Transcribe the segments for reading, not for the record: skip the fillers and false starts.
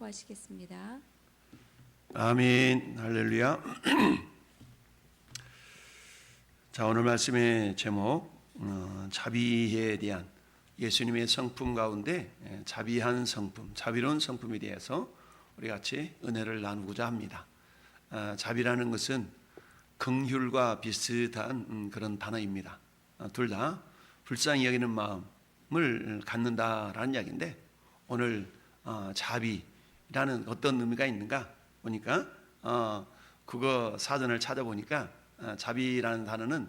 선포하시겠습니다. 아멘. 할렐루야. 자, 오늘 말씀의 제목 자비에 대한 예수님의 성품 가운데 자비한 성품, 자비로운 성품에 대해서 우리 같이 은혜를 나누고자 합니다. 자비라는 것은 긍휼과 비슷한 그런 단어입니다. 둘 다 불쌍히 여기는 마음을 갖는다라는 이야기인데, 오늘 자비라는 어떤 의미가 있는가 보니까 국어 사전을 찾아보니까 자비라는 단어는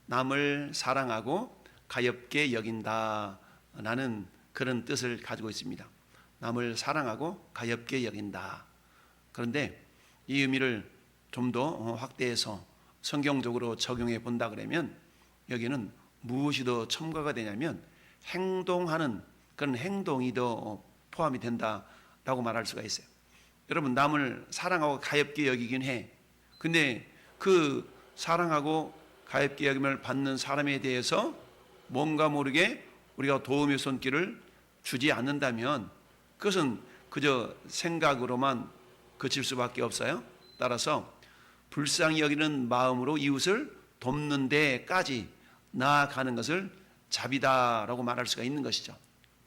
남을 사랑하고 가엾게 여긴다라는 그런 뜻을 가지고 있습니다. 남을 사랑하고 가엾게 여긴다. 그런데 이 의미를 좀 더 확대해서 성경적으로 적용해 본다 그러면, 여기는 무엇이 더 첨가가 되냐면 행동하는 그런 행동이 더 포함이 된다라고 말할 수가 있어요. 여러분, 남을 사랑하고 가엾게 여기긴 해. 근데 그 사랑하고 가엾게 여김을 받는 사람에 대해서 뭔가 모르게 우리가 도움의 손길을 주지 않는다면 그것은 그저 생각으로만 그칠 수밖에 없어요. 따라서 불쌍히 여기는 마음으로 이웃을 돕는 데까지 나아가는 것을 자비다라고 말할 수가 있는 것이죠.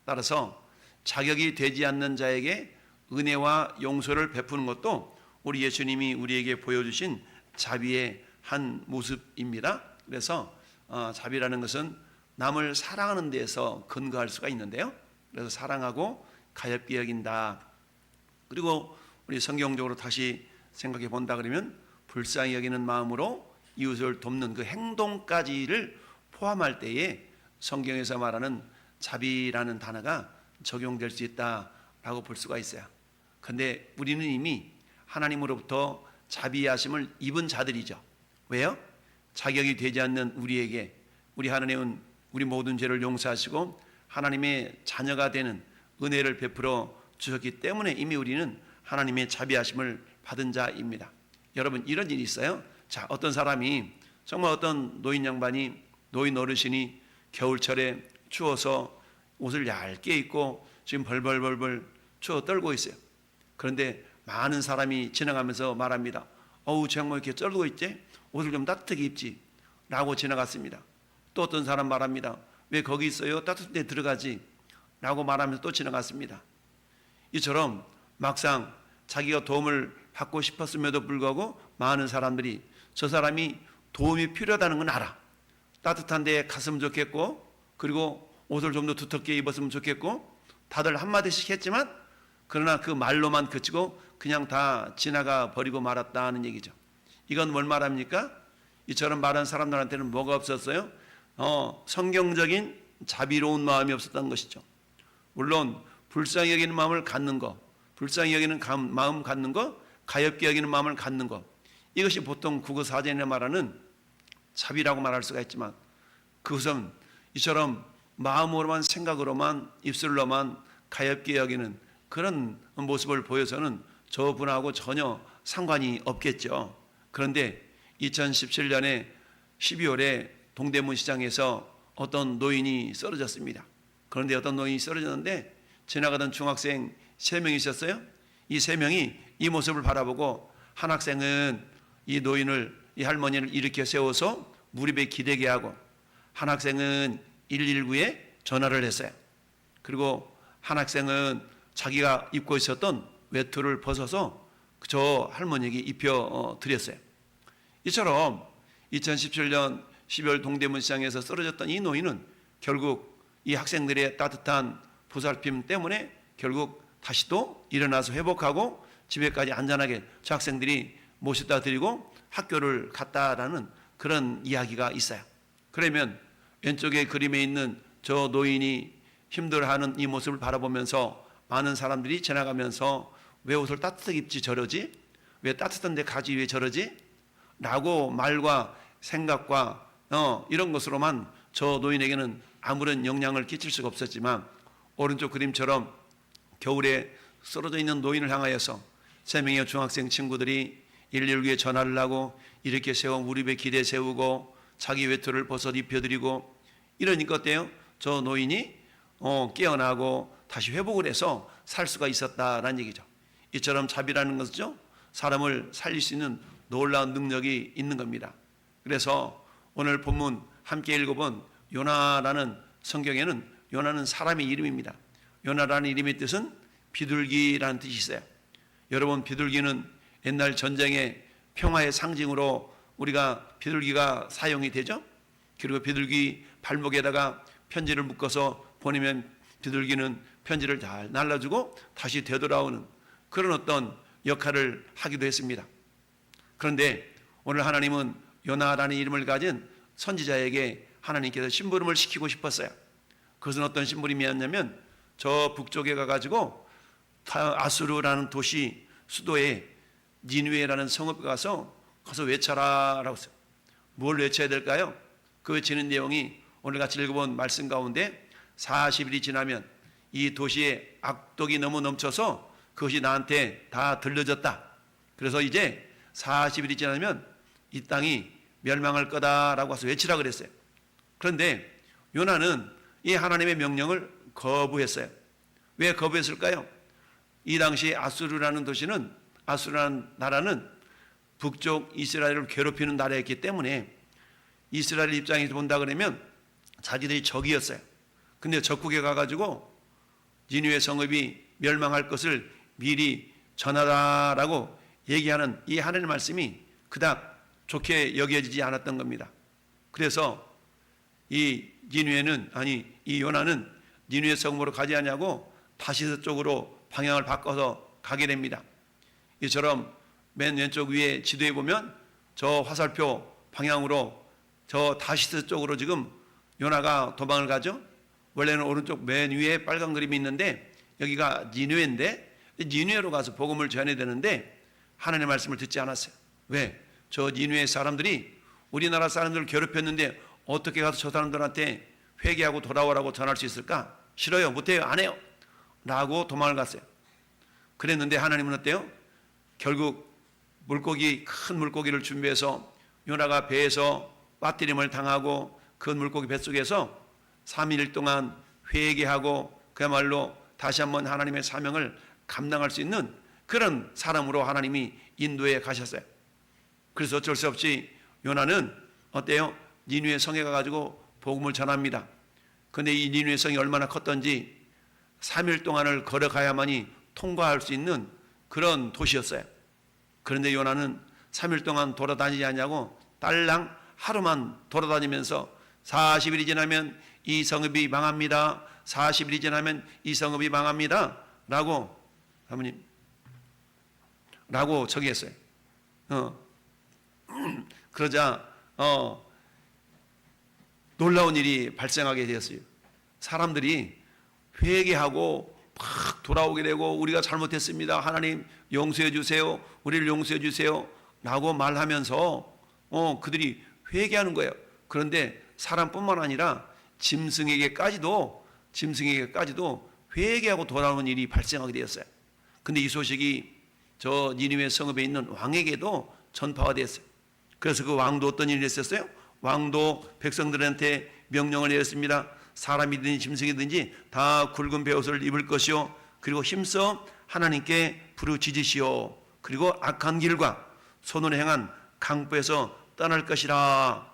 따라서 자격이 되지 않는 자에게 은혜와 용서를 베푸는 것도 우리 예수님이 우리에게 보여주신 자비의 한 모습입니다. 그래서 자비라는 것은 남을 사랑하는 데에서 근거할 수가 있는데요. 그래서 사랑하고 가엾게 여긴다. 그리고 우리 성경적으로 다시 생각해 본다 그러면 불쌍히 여기는 마음으로 이웃을 돕는 그 행동까지를 포함할 때에 성경에서 말하는 자비라는 단어가 적용될 수 있다라고 볼 수가 있어요. 그런데 우리는 이미 하나님으로부터 자비하심을 입은 자들이죠. 왜요? 자격이 되지 않는 우리에게 우리 하나님은 우리 모든 죄를 용서하시고 하나님의 자녀가 되는 은혜를 베풀어 주셨기 때문에 이미 우리는 하나님의 자비하심을 받은 자입니다. 여러분, 이런 일이 있어요. 자, 어떤 사람이 정말 어떤 노인 양반이, 노인 어르신이 겨울철에 추워서 옷을 얇게 입고 지금 벌벌벌벌 추워 떨고 있어요. 그런데 많은 사람이 지나가면서 말합니다. 어우, 정말 이렇게 떨고 있지? 옷을 좀 따뜻하게 입지 라고 지나갔습니다. 또 어떤 사람 말합니다. 왜 거기 있어요? 따뜻한 데 들어가지 라고 말하면서 또 지나갔습니다. 이처럼 막상 자기가 도움을 받고 싶었음에도 불구하고 많은 사람들이 저 사람이 도움이 필요하다는 건 알아. 따뜻한 데에 갔으면 좋겠고, 그리고 옷을 좀 더 두텁게 입었으면 좋겠고, 다들 한마디씩 했지만 그러나 그 말로만 그치고 그냥 다 지나가 버리고 말았다는 얘기죠. 이건 뭘 말합니까? 이처럼 말한 사람들한테는 뭐가 없었어요? 성경적인 자비로운 마음이 없었던 것이죠. 물론 불쌍히 여기는 마음을 갖는 거, 불쌍히 여기는 마음 갖는 거, 가엾게 여기는 마음을 갖는 거, 이것이 보통 국어 사전에 말하는 자비라고 말할 수가 있지만, 그것은 이처럼 마음으로만, 생각으로만, 입술로만 가엾게 여기는 그런 모습을 보여서는 저분하고 전혀 상관이 없겠죠. 그런데 2017년에 12월에 동대문 시장에서 어떤 노인이 쓰러졌습니다. 그런데 어떤 노인이 쓰러졌는데 지나가던 중학생 3명이 있었어요. 이 3명이 이 모습을 바라보고, 한 학생은 이 노인을, 이 할머니를 일으켜 세워서 무릎에 기대게 하고, 한 학생은 119에 전화를 했어요. 그리고 한 학생은 자기가 입고 있었던 외투를 벗어서 저 할머니에게 입혀 드렸어요. 이처럼 2017년 12월 동대문 시장에서 쓰러졌던 이 노인은 결국 이 학생들의 따뜻한 보살핌 때문에 결국 다시 또 일어나서 회복하고 집에까지 안전하게 저 학생들이 모셔다 드리고 학교를 갔다라는 그런 이야기가 있어요. 그러면 왼쪽에 그림에 있는 저 노인이 힘들어하는 이 모습을 바라보면서 많은 사람들이 지나가면서 왜 옷을 따뜻하게 입지 저러지? 왜 따뜻한 데 가지 왜 저러지? 라고 말과 생각과 이런 것으로만 저 노인에게는 아무런 영향을 끼칠 수가 없었지만, 오른쪽 그림처럼 겨울에 쓰러져 있는 노인을 향하여서 3명의 중학생 친구들이 119에 전화를 하고 이렇게 세워 무릎에 기대 세우고 자기 외투를 벗어 입혀드리고, 이러니까 어때요? 저 노인이 깨어나고 다시 회복을 해서 살 수가 있었다라는 얘기죠. 이처럼 자비라는 것은요, 사람을 살릴 수 있는 놀라운 능력이 있는 겁니다. 그래서 오늘 본문 함께 읽어본 요나라는 성경에는 요나는 사람의 이름입니다. 요나라는 이름의 뜻은 비둘기라는 뜻이 있어요. 여러분, 비둘기는 옛날 전쟁의 평화의 상징으로 우리가 비둘기가 사용이 되죠. 그리고 비둘기 발목에다가 편지를 묶어서 보내면 비둘기는 편지를 잘 날라주고 다시 되돌아오는 그런 어떤 역할을 하기도 했습니다. 그런데 오늘 하나님은 요나라는 이름을 가진 선지자에게 하나님께서 심부름을 시키고 싶었어요. 그것은 어떤 심부름이었냐면 저 북쪽에 가가지고 아수르라는 도시 수도에 니느웨라는 성읍에 가서 외쳐라라고 했어요. 뭘 외쳐야 될까요? 그 외치는 내용이 오늘 같이 읽어본 말씀 가운데 40일이 지나면 이 도시에 악독이 너무 넘쳐서 그것이 나한테 다 들려졌다. 그래서 이제 40일이 지나면 이 땅이 멸망할 거다라고 해서 외치라 그랬어요. 그런데 요나는 이 하나님의 명령을 거부했어요. 왜 거부했을까요? 이 당시 아수르라는 나라는 북쪽 이스라엘을 괴롭히는 나라였기 때문에 이스라엘 입장에서 본다 그러면 자기들이 적이었어요. 근데 적국에 가가지고 니느웨 성읍이 멸망할 것을 미리 전하라라고 얘기하는 이 하나님의 말씀이 그닥 좋게 여겨지지 않았던 겁니다. 그래서 이 요나는 니느웨 성읍으로 가지 않냐고 다시스 쪽으로 방향을 바꿔서 가게 됩니다. 이처럼 맨 왼쪽 위에 지도에 보면 저 화살표 방향으로 저 다시스 쪽으로 지금 요나가 도망을 가죠. 원래는 오른쪽 맨 위에 빨간 그림이 있는데 여기가 니느웨인데 니느웨로 가서 복음을 전해야 되는데 하나님의 말씀을 듣지 않았어요. 왜? 저 니느웨 사람들이 우리나라 사람들을 괴롭혔는데 어떻게 가서 저 사람들한테 회개하고 돌아오라고 전할 수 있을까? 싫어요. 못해요. 안 해요. 라고 도망을 갔어요. 그랬는데 하나님은 어때요? 결국 큰 물고기를 준비해서 요나가 배에서 빠뜨림을 당하고 그 물고기 뱃속에서 3일 동안 회개하고 그야말로 다시 한번 하나님의 사명을 감당할 수 있는 그런 사람으로 하나님이 인도해 가셨어요. 그래서 어쩔 수 없이 요나는 어때요? 니느웨 성에 가가지고 복음을 전합니다. 그런데 이 니느웨 성이 얼마나 컸던지 3일 동안을 걸어가야만이 통과할 수 있는 그런 도시였어요. 그런데 요나는 3일 동안 돌아다니지 않냐고 딸랑 하루만 돌아다니면서 40일이 지나면 이 성읍이 망합니다. 40일이 지나면 이 성읍이 망합니다. 라고 사모님 라고 저기했어요. 그러자 놀라운 일이 발생하게 되었어요. 사람들이 회개하고 막 돌아오게 되고 우리가 잘못했습니다. 하나님 용서해 주세요. 우리를 용서해 주세요. 라고 말하면서 그들이 회개하는 거예요. 그런데 사람뿐만 아니라 짐승에게까지도 회개하고 돌아오는 일이 발생하게 되었어요. 근데 이 소식이 저 니느웨 성읍에 있는 왕에게도 전파가 되었어요. 그래서 그 왕도 어떤 일을 했었어요? 왕도 백성들한테 명령을 내렸습니다. 사람이든지 짐승이든지 다 굵은 베옷을 입을 것이요 그리고 힘써 하나님께 부르짖으시오. 그리고 악한 길과 손으로 행한 강포에서 떠날 것이라.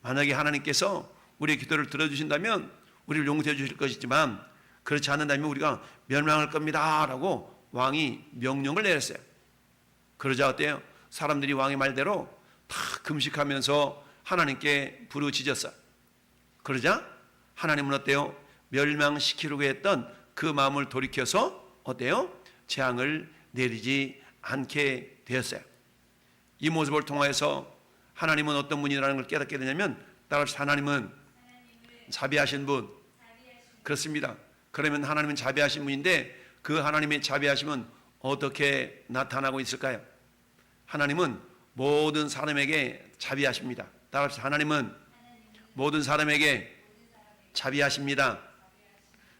만약에 하나님께서 우리의 기도를 들어주신다면 우리를 용서해 주실 것이지만 그렇지 않는다면 우리가 멸망할 겁니다 라고 왕이 명령을 내렸어요. 그러자 어때요? 사람들이 왕의 말대로 다 금식하면서 하나님께 부르짖었어요. 그러자 하나님은 어때요? 멸망시키려고 했던 그 마음을 돌이켜서 어때요? 재앙을 내리지 않게 되었어요. 이 모습을 통해서 하나님은 어떤 분이라는 걸 깨닫게 되냐면 따라서 하나님은 자비하신 분. 그렇습니다. 그러면 하나님은 자비하신 분인데 그 하나님의 자비하심은 어떻게 나타나고 있을까요? 하나님은 모든 사람에게 자비하십니다. 따라서 하나님은 모든 사람에게 자비하십니다.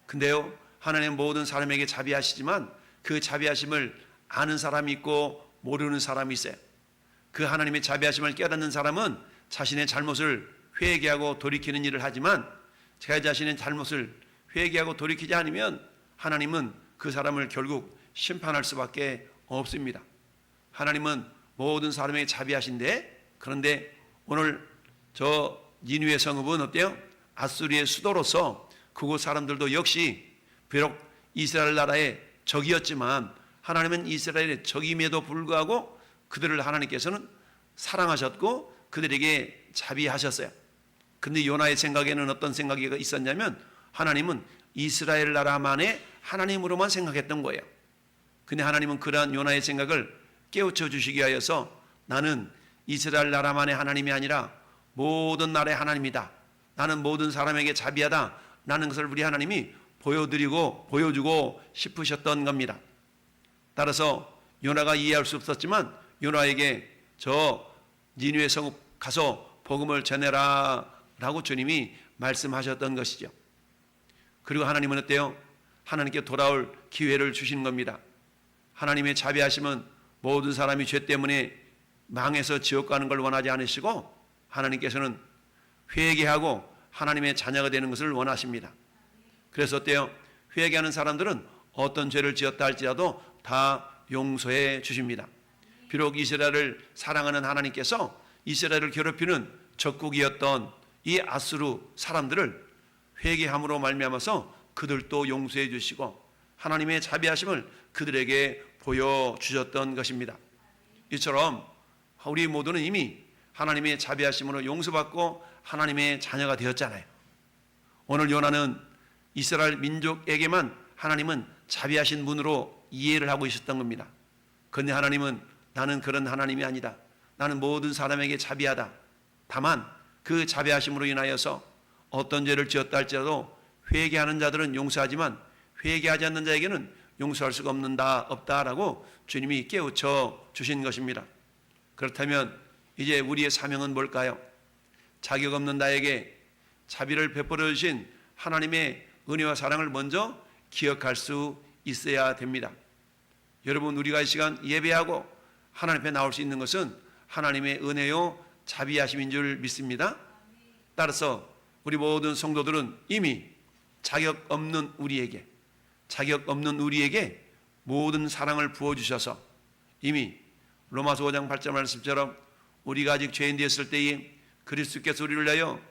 근데요, 하나님은 모든 사람에게 자비하시지만 그 자비하심을 아는 사람이 있고 모르는 사람이 있어요. 그 하나님의 자비하심을 깨닫는 사람은 자신의 잘못을 회개하고 돌이키는 일을 하지만 제 자신의 잘못을 회개하고 돌이키지 않으면 하나님은 그 사람을 결국 심판할 수밖에 없습니다. 하나님은 모든 사람에게 자비하신데, 그런데 오늘 저 니느웨 성읍은 어때요? 아수리의 수도로서 그곳 사람들도 역시 비록 이스라엘 나라의 적이었지만 하나님은 이스라엘의 적임에도 불구하고 그들을 하나님께서는 사랑하셨고 그들에게 자비하셨어요. 근데 요나의 생각에는 어떤 생각이 있었냐면 하나님은 이스라엘 나라만의 하나님으로만 생각했던 거예요. 근데 하나님은 그러한 요나의 생각을 깨우쳐 주시기 위하여서 나는 이스라엘 나라만의 하나님이 아니라 모든 나라의 하나님이다. 나는 모든 사람에게 자비하다. 라는 것을 우리 하나님이 보여주고 싶으셨던 겁니다. 따라서 요나가 이해할 수 없었지만 요나에게 저 니느웨 성읍 가서 복음을 전해라 라고 주님이 말씀하셨던 것이죠. 그리고 하나님은 어때요? 하나님께 돌아올 기회를 주시는 겁니다. 하나님의 자비하심은 모든 사람이 죄 때문에 망해서 지옥 가는 걸 원하지 않으시고 하나님께서는 회개하고 하나님의 자녀가 되는 것을 원하십니다. 그래서 어때요? 회개하는 사람들은 어떤 죄를 지었다 할지라도 다 용서해 주십니다. 비록 이스라엘을 사랑하는 하나님께서 이스라엘을 괴롭히는 적국이었던 이 아수르 사람들을 회개함으로 말미암아서 그들도 용서해 주시고 하나님의 자비하심을 그들에게 보여주셨던 것입니다. 이처럼 우리 모두는 이미 하나님의 자비하심으로 용서받고 하나님의 자녀가 되었잖아요. 오늘 요나는 이스라엘 민족에게만 하나님은 자비하신 분으로 이해를 하고 있었던 겁니다. 그런데 하나님은 나는 그런 하나님이 아니다. 나는 모든 사람에게 자비하다. 다만 그 자비하심으로 인하여서 어떤 죄를 지었다 할지라도 회개하는 자들은 용서하지만 회개하지 않는 자에게는 용서할 수가 없다라고 주님이 깨우쳐 주신 것입니다. 그렇다면 이제 우리의 사명은 뭘까요? 자격 없는 나에게 자비를 베풀어 주신 하나님의 은혜와 사랑을 먼저 기억할 수 있어야 됩니다. 여러분, 우리가 이 시간 예배하고 하나님 앞에 나올 수 있는 것은 하나님의 은혜요 자비하심인 줄 믿습니다. 따라서 우리 모든 성도들은 이미 자격 없는 우리에게 모든 사랑을 부어주셔서 이미 로마서 5장 8절 말씀처럼 우리가 아직 죄인 되었을 때에 그리스도께서 우리를 위하여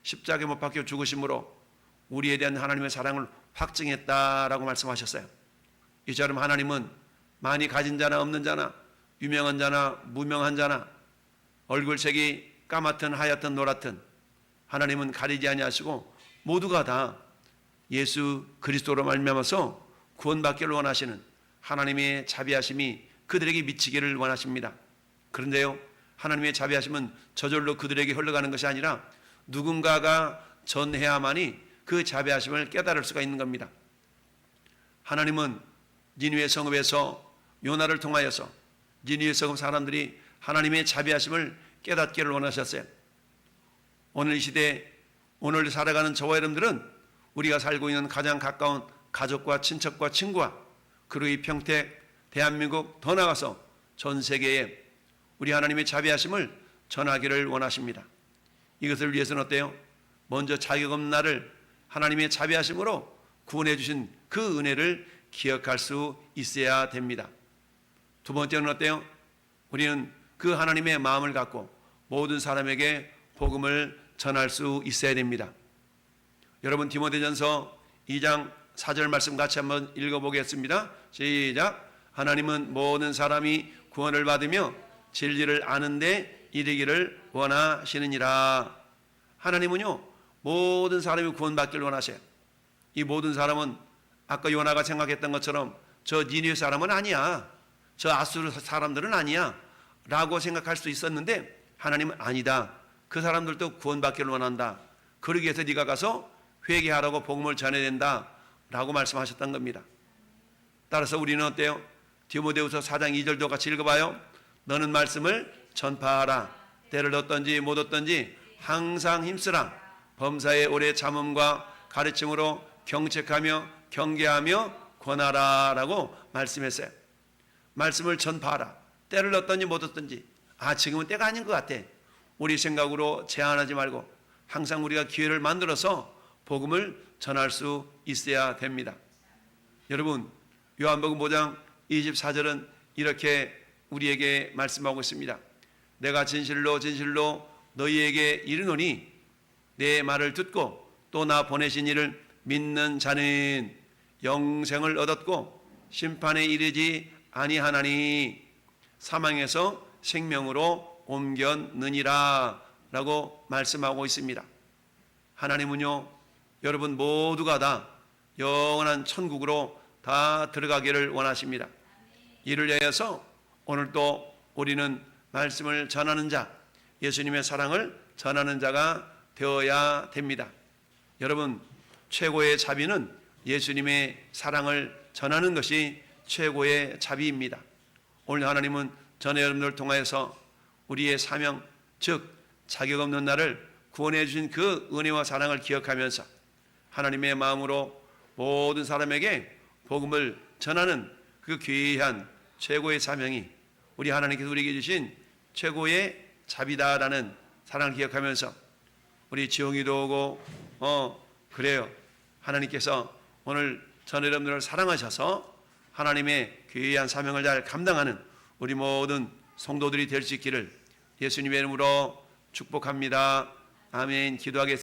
십자가에 못 박혀 죽으심으로 우리에 대한 하나님의 사랑을 확증했다라고 말씀하셨어요. 이처럼 하나님은 많이 가진 자나 없는 자나 유명한 자나 무명한 자나 얼굴색이 까맣든 하얗든 노랗든 하나님은 가리지 아니하시고 모두가 다 예수 그리스도로 말미암아서 구원받기를 원하시는 하나님의 자비하심이 그들에게 미치기를 원하십니다. 그런데요, 하나님의 자비하심은 저절로 그들에게 흘러가는 것이 아니라 누군가가 전해야만이 그 자비하심을 깨달을 수가 있는 겁니다. 하나님은 니느웨 성읍에서 요나를 통하여서 니느웨 성읍 사람들이 하나님의 자비하심을 깨닫기를 원하셨어요. 오늘 이 시대, 오늘 살아가는 저와 여러분들은 우리가 살고 있는 가장 가까운 가족과 친척과 친구와 그리고 이 평택, 대한민국 더 나아가서 전 세계에 우리 하나님의 자비하심을 전하기를 원하십니다. 이것을 위해서는 어때요? 먼저 자격 없는 나를 하나님의 자비하심으로 구원해 주신 그 은혜를 기억할 수 있어야 됩니다. 두 번째는 어때요? 우리는 그 하나님의 마음을 갖고 모든 사람에게 복음을 전할 수 있어야 됩니다. 여러분, 디모데전서 2장 4절 말씀 같이 한번 읽어보겠습니다. 시작. 하나님은 모든 사람이 구원을 받으며 진리를 아는데 이르기를 원하시느니라. 하나님은요, 모든 사람이 구원받기를 원하셔요. 이 모든 사람은 아까 요나가 생각했던 것처럼 저 니느웨 사람은 아니야, 저 아수르 사람들은 아니야 라고 생각할 수 있었는데 하나님은 아니다. 그 사람들도 구원받기를 원한다. 그러기 위해서 네가 가서 회개하라고 복음을 전해야 된다 라고 말씀하셨던 겁니다. 따라서 우리는 어때요? 디모데후서 4장 2절도 같이 읽어봐요. 너는 말씀을 전파하라. 때를 얻든지 못 얻든지 항상 힘쓰라. 범사의 오래 참음과 가르침으로 경책하며 경계하며 권하라 라고 말씀했어요. 말씀을 전파하라. 때를 얻든지 못 얻든지, 지금은 때가 아닌 것 같아, 우리 생각으로 제한하지 말고 항상 우리가 기회를 만들어서 복음을 전할 수 있어야 됩니다. 여러분, 요한복음 5장 24절은 이렇게 우리에게 말씀하고 있습니다. 내가 진실로 진실로 너희에게 이르노니 내 말을 듣고 또 나 보내신 이를 믿는 자는 영생을 얻었고 심판에 이르지 아니하나니 사망에서 생명으로 옮겼느니라 라고 말씀하고 있습니다. 하나님은요, 여러분 모두가 다 영원한 천국으로 다 들어가기를 원하십니다. 이를 위하여서 오늘도 우리는 말씀을 전하는 자, 예수님의 사랑을 전하는 자가 되어야 됩니다. 여러분, 최고의 자비는 예수님의 사랑을 전하는 것이 최고의 자비입니다. 오늘 하나님은 저는 여러분들을 통하여서 우리의 사명, 즉 자격 없는 나를 구원해 주신 그 은혜와 사랑을 기억하면서 하나님의 마음으로 모든 사람에게 복음을 전하는 그 귀한 최고의 사명이 우리 하나님께서 우리에게 주신 최고의 자비다라는 사랑을 기억하면서 우리 지용이도 오고 그래요. 하나님께서 오늘 전 여러분들을 사랑하셔서 하나님의 귀한 사명을 잘 감당하는 우리 모든 성도들이 될 수 있기를 예수님의 이름으로 축복합니다. 아멘. 기도하겠습니다.